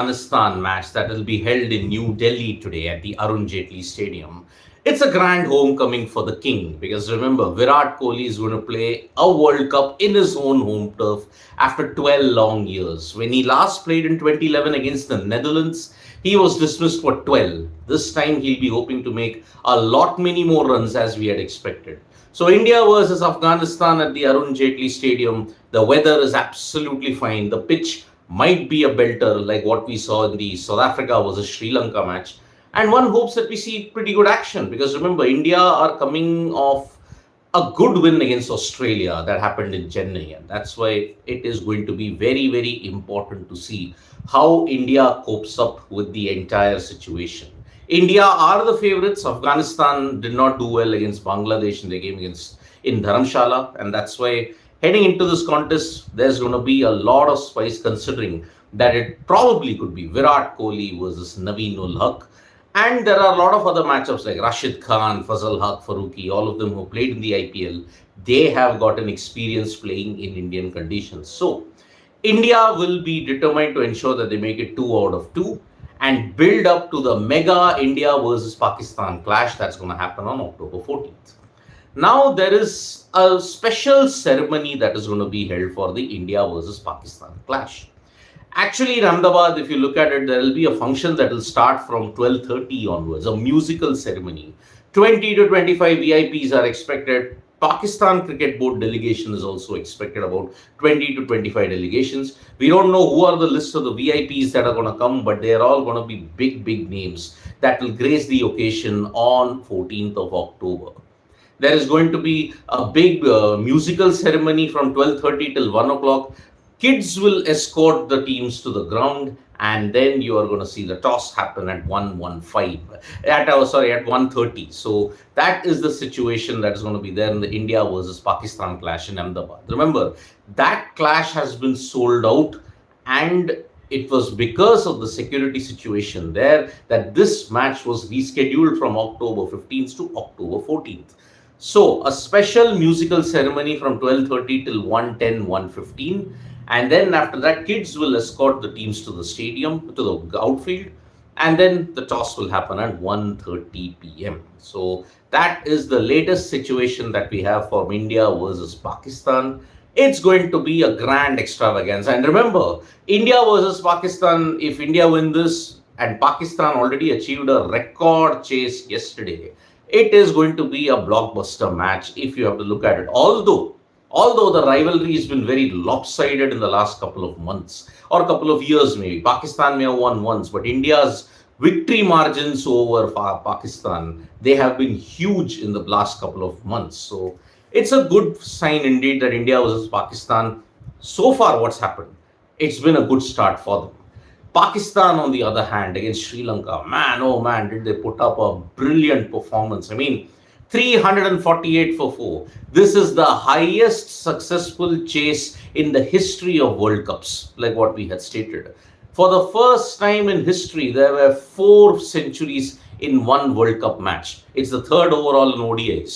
Afghanistan match that will be held in New Delhi today at the Arun Jaitley Stadium. It's a grand homecoming for the king because remember, Virat Kohli is going to play a World Cup in his own home turf after 12 long years. When he last played in 2011 against the Netherlands, he was dismissed for 12. This time he'll be hoping to make a lot many more runs as we had expected. So India versus Afghanistan at the Arun Jaitley Stadium. The weather is absolutely fine. The pitch might be a belter like what we saw in the South Africa versus Sri Lanka match. And one hopes that we see pretty good action because remember, India are coming off a good win against Australia that happened in Chennai. And that's why it is going to be very, very important to see how India copes up with the entire situation. India are the favorites. Afghanistan did not do well against Bangladesh in their game against in Dharamshala, and that's why heading into this contest, there's going to be a lot of spice considering that it probably could be Virat Kohli versus Naveen ul Haq. And there are a lot of other matchups like Rashid Khan, Fazal Haq, Farooqi, all of them who played in the IPL. They have got an experience playing in Indian conditions. So, India will be determined to ensure that they make it 2 out of 2 and build up to the mega India versus Pakistan clash that's going to happen on October 14th. Now, there is a special ceremony that is going to be held for the India versus Pakistan clash. Actually, in Ahmedabad, if you look at it, there will be a function that will start from 12:30 onwards, a musical ceremony. 20 to 25 VIPs are expected. Pakistan Cricket Board delegation is also expected, about 20 to 25 delegations. We don't know who are the list of the VIPs that are going to come, but they are all going to be big, big names that will grace the occasion on 14th of October. There is going to be a big musical ceremony from 12:30 till 1 o'clock. Kids will escort the teams to the ground, and then you are going to see the toss happen at 1:15 at 1:30. So that is the situation that is going to be there in the India versus Pakistan clash in Ahmedabad. Remember, that clash has been sold out, and it was because of the security situation there that this match was rescheduled from October 15th to October 14th. So a special musical ceremony from 12:30 till 1:10, 1:15. And then after that, kids will escort the teams to the stadium, to the outfield. And then the toss will happen at 1:30 p.m. So that is the latest situation that we have for India versus Pakistan. It's going to be a grand extravaganza. And remember, India versus Pakistan, if India win this and Pakistan already achieved a record chase yesterday, it is going to be a blockbuster match if you have to look at it. Although the rivalry has been very lopsided in the last couple of months or couple of years maybe. Pakistan may have won once, but India's victory margins over Pakistan, they have been huge in the last couple of months. So it's a good sign indeed that India versus Pakistan, so far what's happened, it's been a good start for them. Pakistan, on the other hand, against Sri Lanka, man, oh man, did they put up a brilliant performance. I mean, 348 for 4. This is the highest successful chase in the history of World Cups, like what we had stated. For the first time in history, there were 4 centuries in one World Cup match. It's the third overall in ODIs.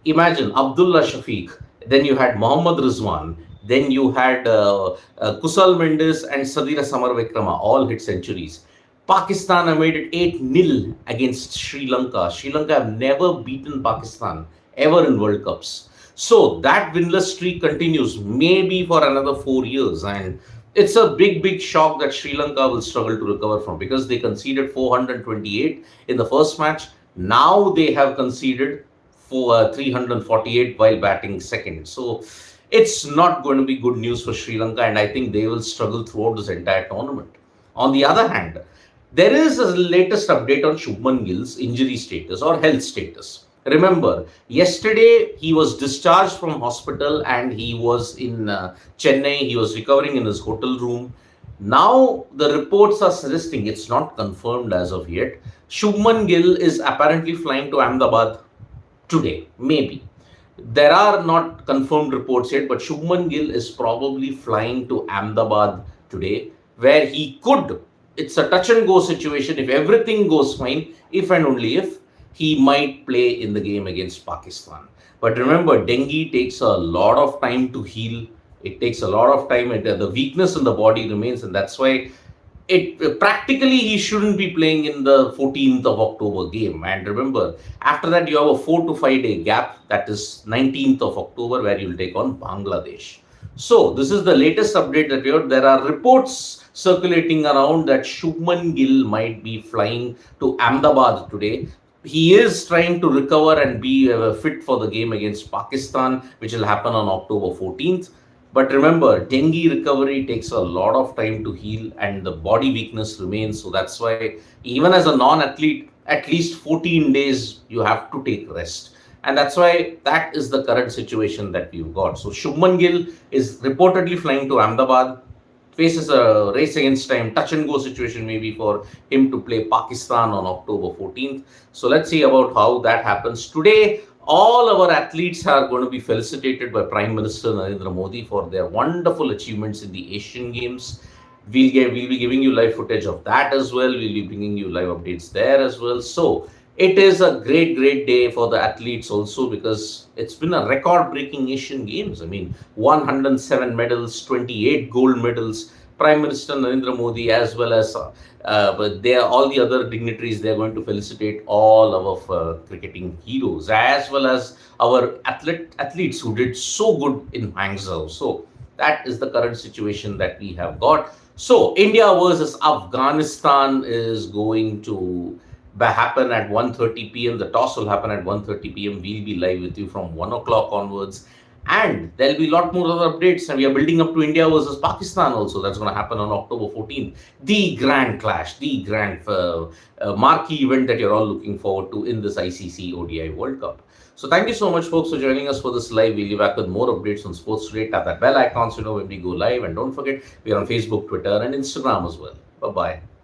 Imagine Abdullah Shafiq, then you had Mohammad Rizwan, then you had Kusal Mendes and Sadira Samar Vikrama, all hit centuries. Pakistan have made it 8-0 against Sri Lanka. Sri Lanka have never beaten Pakistan ever in World Cups. So that winless streak continues maybe for another 4 years. And it's a big, big shock that Sri Lanka will struggle to recover from because they conceded 428 in the first match. Now they have conceded for 348 while batting second. So it's not going to be good news for Sri Lanka, and I think they will struggle throughout this entire tournament. On the other hand, there is a latest update on Shubman Gill's injury status or health status. Remember, yesterday he was discharged from hospital and he was in Chennai. He was recovering in his hotel room. Now the reports are suggesting, it's not confirmed as of yet, Shubman Gill is apparently flying to Ahmedabad today, maybe. There are not confirmed reports yet, but Shubman Gill is probably flying to Ahmedabad today, where he could, it's a touch and go situation. If everything goes fine, if and only if, he might play in the game against Pakistan. But remember, dengue takes a lot of time to heal. It takes a lot of time. The weakness in the body remains, and that's why it practically he shouldn't be playing in the 14th of October game. And remember, after that you have a 4 to 5 day gap. That is 19th of October, where you'll take on Bangladesh. So this is the latest update that we heard. There are reports circulating around that Shubman Gill might be flying to Ahmedabad today. He is trying to recover and be fit for the game against Pakistan, which will happen on October 14th. But remember, dengue recovery takes a lot of time to heal and the body weakness remains. So that's why, even as a non athlete, at least 14 days you have to take rest. And that's why that is the current situation that we've got. So Shubman Gill is reportedly flying to Ahmedabad, faces a race against time, touch and go situation maybe for him to play Pakistan on October 14th. So let's see about how that happens. Today, all our athletes are going to be felicitated by Prime Minister Narendra Modi for their wonderful achievements in the Asian Games. We'll be giving you live footage of that as well. We'll be bringing you live updates there as well. So it is a great day for the athletes also, because it's been a record-breaking Asian Games. I mean, 107 medals, 28 gold medals. Prime Minister Narendra Modi, as well as but they are all the other dignitaries. They are going to felicitate all of cricketing heroes, as well as our athletes who did so good in Hangzhou. So that is the current situation that we have got. So India versus Afghanistan is going to happen at 1:30 p.m. The toss will happen at 1:30 p.m. We'll be live with you from 1 o'clock onwards. And there'll be a lot more other updates. And we are building up to India versus Pakistan also. That's going to happen on October 14th. The grand clash, the grand marquee event that you're all looking forward to in this ICC ODI World Cup. So thank you so much, folks, for joining us for this live. We'll be back with more updates on Sports Today. Tap that bell icon so you know when we go live. And don't forget, we are on Facebook, Twitter, and Instagram as well. Bye-bye.